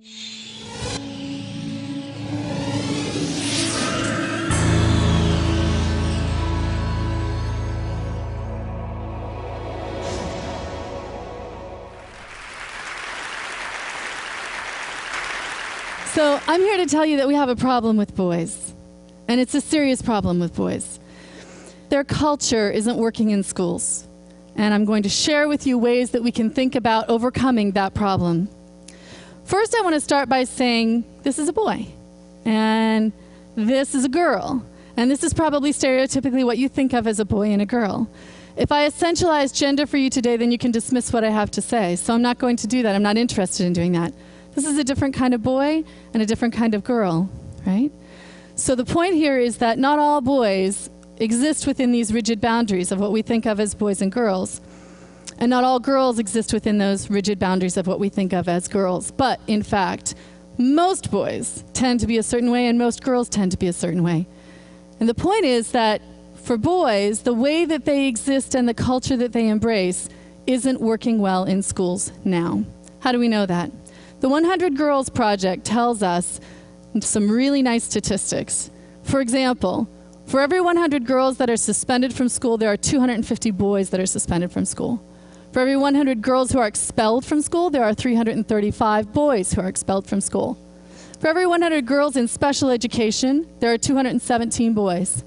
So I'm here to tell you that we have a problem with boys, and it's a serious problem with boys. Their culture isn't working in schools, and I'm going to share with you ways that we can think about overcoming that problem. First, I want to start by saying this is a boy, and this is a girl, and this is probably stereotypically what you think of as a boy and a girl. If I essentialize gender for you today, then you can dismiss what I have to say, so I'm not going to do that. I'm not interested in doing that. This is a different kind of boy and a different kind of girl, right? So the point here is that not all boys exist within these rigid boundaries of what we think of as boys and girls, and not all girls exist within those rigid boundaries of what we think of as girls. But in fact, most boys tend to be a certain way and most girls tend to be a certain way. And the point is that for boys, the way that they exist and the culture that they embrace isn't working well in schools now. How do we know that? The 100 Girls Project tells us some really nice statistics. For example, for every 100 girls that are suspended from school, there are 250 boys that are suspended from school. For every 100 girls who are expelled from school, there are 335 boys who are expelled from school. For every 100 girls in special education, there are 217 boys.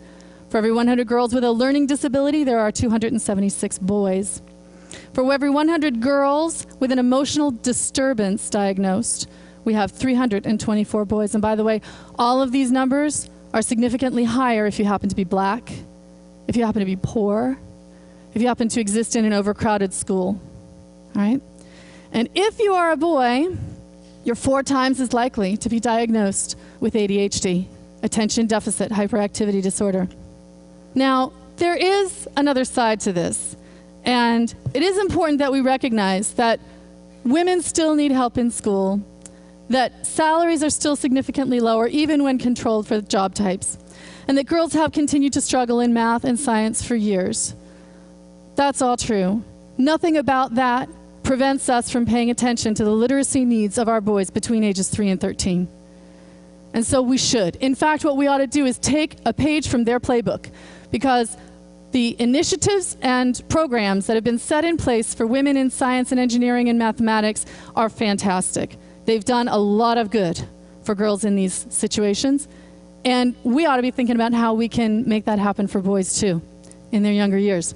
For every 100 girls with a learning disability, there are 276 boys. For every 100 girls with an emotional disturbance diagnosed, we have 324 boys. And by the way, all of these numbers are significantly higher if you happen to be black, if you happen to be poor, if you happen to exist in an overcrowded school, all right? And if you are a boy, you're 4 times as likely to be diagnosed with ADHD, attention deficit hyperactivity disorder. Now, there is another side to this. And it is important that we recognize that women still need help in school, that salaries are still significantly lower, even when controlled for job types, and that girls have continued to struggle in math and science for years. That's all true. Nothing about that prevents us from paying attention to the literacy needs of our boys between ages 3 and 13. And so we should. In fact, what we ought to do is take a page from their playbook, because the initiatives and programs that have been set in place for women in science and engineering and mathematics are fantastic. They've done a lot of good for girls in these situations, and we ought to be thinking about how we can make that happen for boys too in their younger years.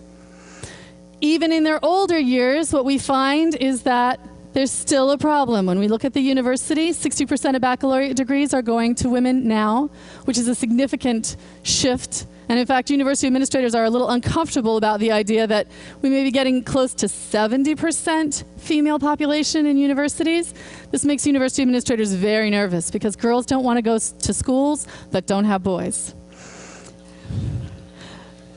Even in their older years, what we find is that there's still a problem. When we look at the university, 60% of baccalaureate degrees are going to women now, which is a significant shift. And in fact, university administrators are a little uncomfortable about the idea that we may be getting close to 70% female population in universities. This makes university administrators very nervous because girls don't want to go to schools that don't have boys.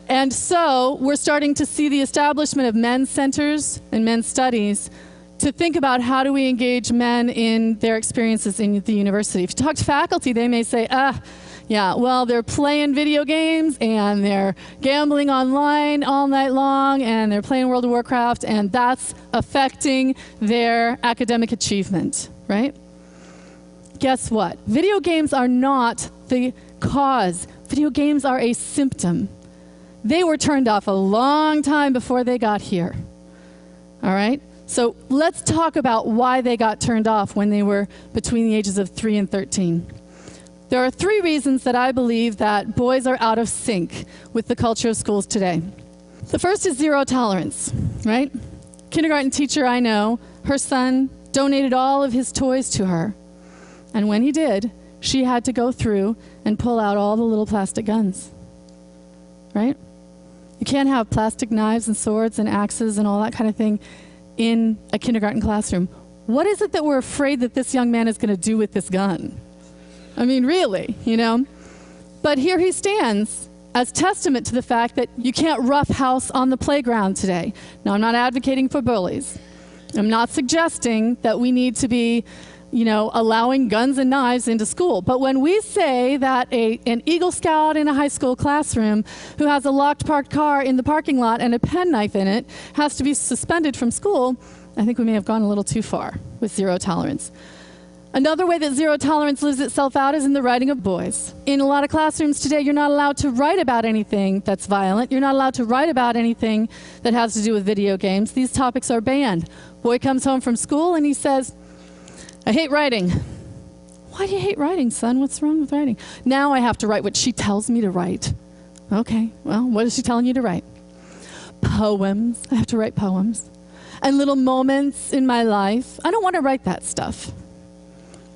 And so we're starting to see the establishment of men's centers and men's studies to think about how do we engage men in their experiences in the university. If you talk to faculty, they may say, yeah, well, they're playing video games and they're gambling online all night long and they're playing World of Warcraft, and that's affecting their academic achievement, right? Guess what? Video games are not the cause. Video games are a symptom. They were turned off a long time before they got here, all right? So let's talk about why they got turned off when they were between the ages of 3 and 13. There are 3 reasons that I believe that boys are out of sync with the culture of schools today. The first is zero tolerance, right? Kindergarten teacher I know, her son donated all of his toys to her. And when he did, she had to go through and pull out all the little plastic guns, right? You can't have plastic knives and swords and axes and all that kind of thing in a kindergarten classroom. What is it that we're afraid that this young man is going to do with this gun? I mean, really, you know? But here he stands as testament to the fact that you can't roughhouse on the playground today. Now, I'm not advocating for bullies. I'm not suggesting that we need to be, allowing guns and knives into school. But when we say that an Eagle Scout in a high school classroom who has a locked parked car in the parking lot and a penknife in it has to be suspended from school, I think we may have gone a little too far with zero tolerance. Another way that zero tolerance lives itself out is in the writing of boys. In a lot of classrooms today, you're not allowed to write about anything that's violent. You're not allowed to write about anything that has to do with video games. These topics are banned. Boy comes home from school and he says, I hate writing. Why do you hate writing, son? What's wrong with writing? Now I have to write what she tells me to write. Okay, well, what is she telling you to write? Poems. I have to write poems. And little moments in my life. I don't want to write that stuff.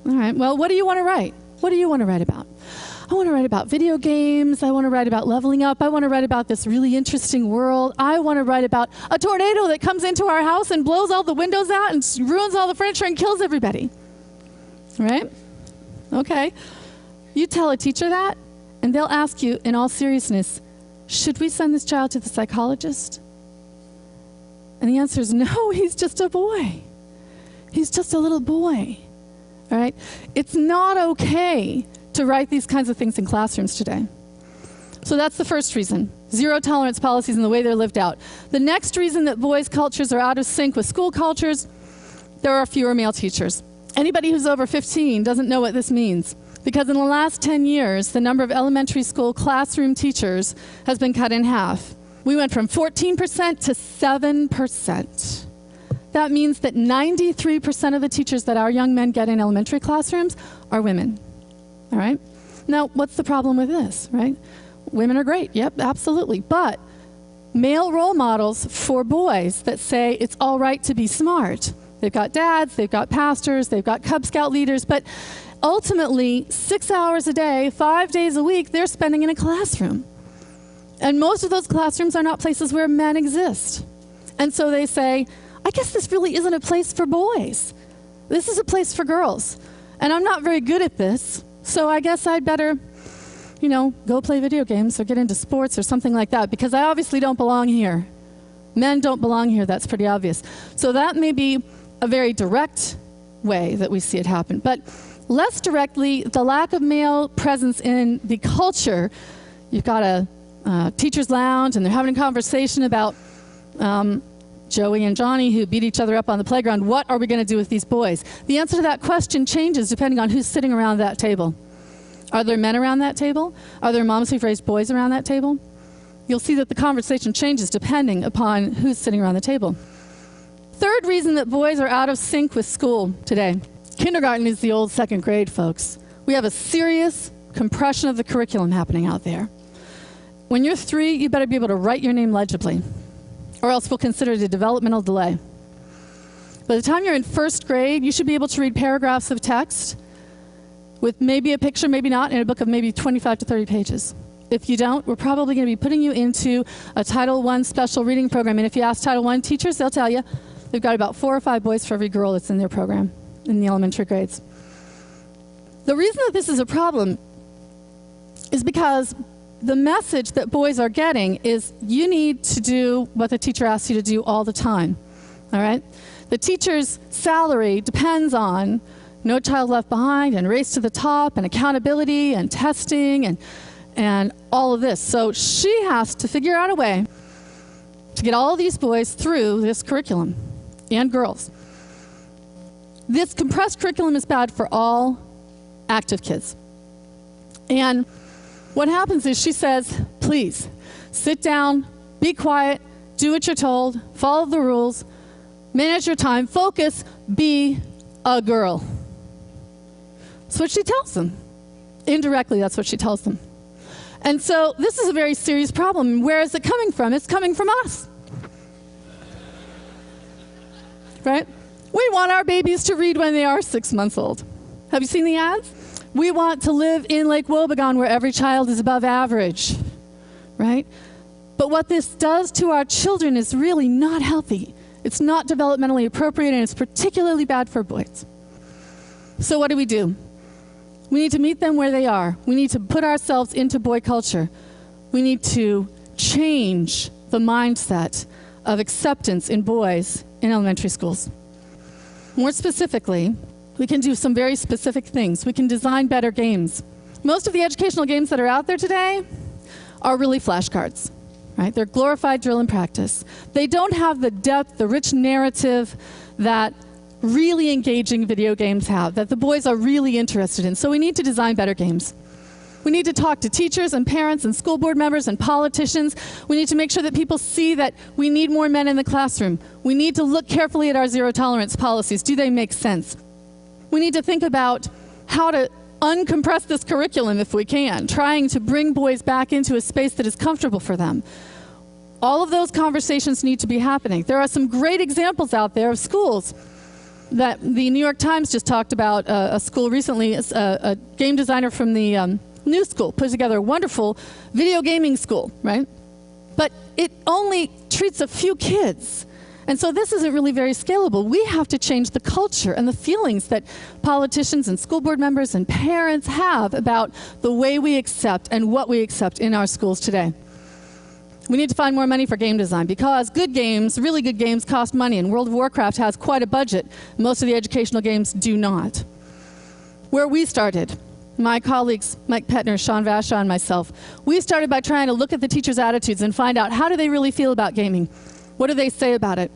All right, well, what do you want to write? What do you want to write about? I want to write about video games. I want to write about leveling up. I want to write about this really interesting world. I want to write about a tornado that comes into our house and blows all the windows out and ruins all the furniture and kills everybody. Right? Okay. You tell a teacher that, and they'll ask you in all seriousness, should we send this child to the psychologist? And the answer is no, he's just a boy. He's just a little boy. All right? It's not okay to write these kinds of things in classrooms today. So that's the first reason. Zero tolerance policies and the way they're lived out. The next reason that boys' cultures are out of sync with school cultures, there are fewer male teachers. Anybody who's over 15 doesn't know what this means. Because in the last 10 years, the number of elementary school classroom teachers has been cut in half. We went from 14% to 7%. That means that 93% of the teachers that our young men get in elementary classrooms are women. All right? Now, what's the problem with this, right? Women are great. Yep, absolutely. But male role models for boys that say it's all right to be smart. They've got dads, they've got pastors, they've got Cub Scout leaders, but ultimately, 6 hours a day, 5 days a week, they're spending in a classroom. And most of those classrooms are not places where men exist. And so they say, I guess this really isn't a place for boys. This is a place for girls. And I'm not very good at this, so I guess I'd better, go play video games or get into sports or something like that, because I obviously don't belong here. Men don't belong here, that's pretty obvious. So that may be a very direct way that we see it happen. But less directly, the lack of male presence in the culture, you've got a teacher's lounge and they're having a conversation about Joey and Johnny who beat each other up on the playground. What are we going to do with these boys? The answer to that question changes depending on who's sitting around that table. Are there men around that table? Are there moms who've raised boys around that table? You'll see that the conversation changes depending upon who's sitting around the table. Third reason that boys are out of sync with school today. Kindergarten is the old second grade, folks. We have a serious compression of the curriculum happening out there. When you're 3, you better be able to write your name legibly, or else we'll consider it a developmental delay. By the time you're in first grade, you should be able to read paragraphs of text with maybe a picture, maybe not, in a book of maybe 25 to 30 pages. If you don't, we're probably going to be putting you into a Title I special reading program. And if you ask Title I teachers, they'll tell you they've got about 4 or 5 boys for every girl that's in their program in the elementary grades. The reason that this is a problem is because the message that boys are getting is you need to do what the teacher asks you to do all the time, all right? The teacher's salary depends on No Child Left Behind and Race to the Top and accountability and testing and all of this. So she has to figure out a way to get all of these boys through this curriculum, and girls. This compressed curriculum is bad for all active kids. And what happens is she says, please, sit down, be quiet, do what you're told, follow the rules, manage your time, focus, be a girl. That's what she tells them. Indirectly, that's what she tells them. And so this is a very serious problem. Where is it coming from? It's coming from us. Right? We want our babies to read when they are 6 months old. Have you seen the ads? We want to live in Lake Wobegon where every child is above average, right? But what this does to our children is really not healthy. It's not developmentally appropriate, and it's particularly bad for boys. So what do? We need to meet them where they are. We need to put ourselves into boy culture. We need to change the mindset of acceptance in boys in elementary schools. More specifically, we can do some very specific things. We can design better games. Most of the educational games that are out there today are really flashcards, right? They're glorified drill and practice. They don't have the depth, the rich narrative that really engaging video games have that the boys are really interested in. So we need to design better games. We need to talk to teachers and parents and school board members and politicians. We need to make sure that people see that we need more men in the classroom. We need to look carefully at our zero tolerance policies. Do they make sense? We need to think about how to uncompress this curriculum if we can, trying to bring boys back into a space that is comfortable for them. All of those conversations need to be happening. There are some great examples out there of schools that the New York Times just talked about. A school recently, a game designer from the New School put together a wonderful video gaming school, right? But it only treats a few kids. And so this isn't really very scalable. We have to change the culture and the feelings that politicians and school board members and parents have about the way we accept and what we accept in our schools today. We need to find more money for game design because good games, really good games, cost money, and World of Warcraft has quite a budget. Most of the educational games do not. Where we started, my colleagues, Mike Petner, Sean Vashaw, and myself, we started by trying to look at the teachers' attitudes and find out how do they really feel about gaming? What do they say about it?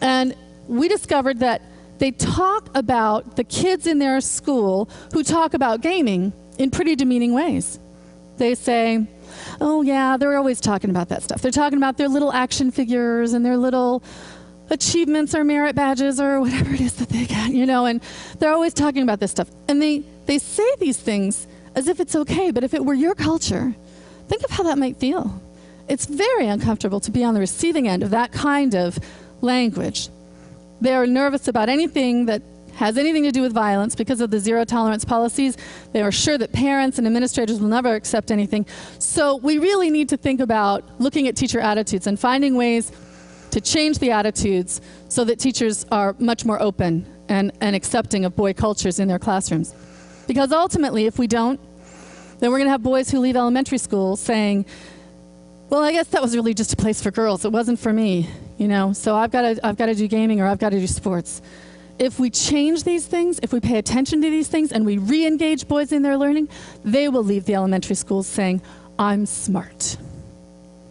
And we discovered that they talk about the kids in their school who talk about gaming in pretty demeaning ways. They say, oh yeah, they're always talking about that stuff. They're talking about their little action figures and their little achievements or merit badges or whatever it is that they get, you know, and they're always talking about this stuff. And they say these things as if it's okay, but if it were your culture, think of how that might feel. It's very uncomfortable to be on the receiving end of that kind of language. They are nervous about anything that has anything to do with violence because of the zero tolerance policies. They are sure that parents and administrators will never accept anything. So we really need to think about looking at teacher attitudes and finding ways to change the attitudes so that teachers are much more open and accepting of boy cultures in their classrooms. Because ultimately, if we don't, then we're going to have boys who leave elementary school saying, well, I guess that was really just a place for girls. It wasn't for me, you know, so I've got to do gaming or I've got to do sports. If we change these things, if we pay attention to these things and we re-engage boys in their learning, they will leave the elementary schools saying, I'm smart.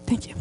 Thank you.